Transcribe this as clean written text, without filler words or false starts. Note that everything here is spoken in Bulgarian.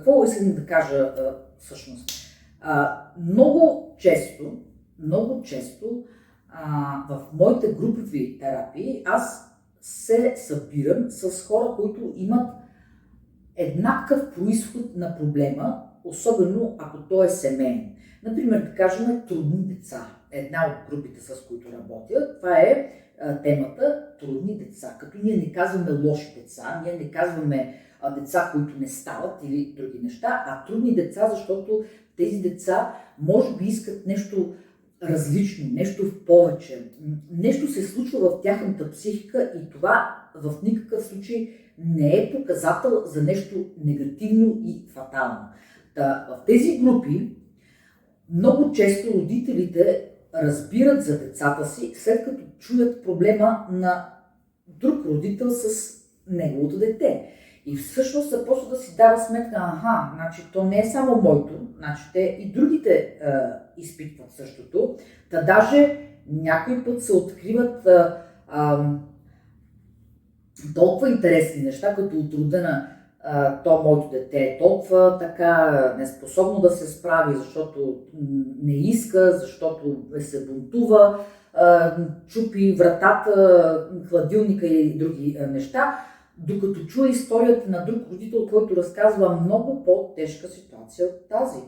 Какво искам да кажа всъщност? Много често в моите групови терапии аз се събирам с хора, които имат еднакъв произход на проблема, особено ако той е семейен. Например, да кажем трудни деца. Една от групите, с които работя, това е темата трудни деца. Като ние не казваме лоши деца, ние не казваме деца, които не стават или други неща, а трудни деца, защото тези деца може би искат нещо различно, нещо в повече. Нещо се случва в тяхната психика и това в никакъв случай не е показател за нещо негативно и фатално. В тези групи много често родителите разбират за децата си, след като чуят проблема на друг родител с неговото дете. И всъщност започва да си дава сметка, значи то не е само моето, значи те и другите изпитват същото. Та даже някой път се откриват толкова интересни неща, като от рода на то моето дете е толкова така неспособно да се справи, защото не иска, защото се бунтува, чупи вратата, хладилника и други неща, докато чуя историята на друг родител, който разказва много по-тежка ситуация от тази.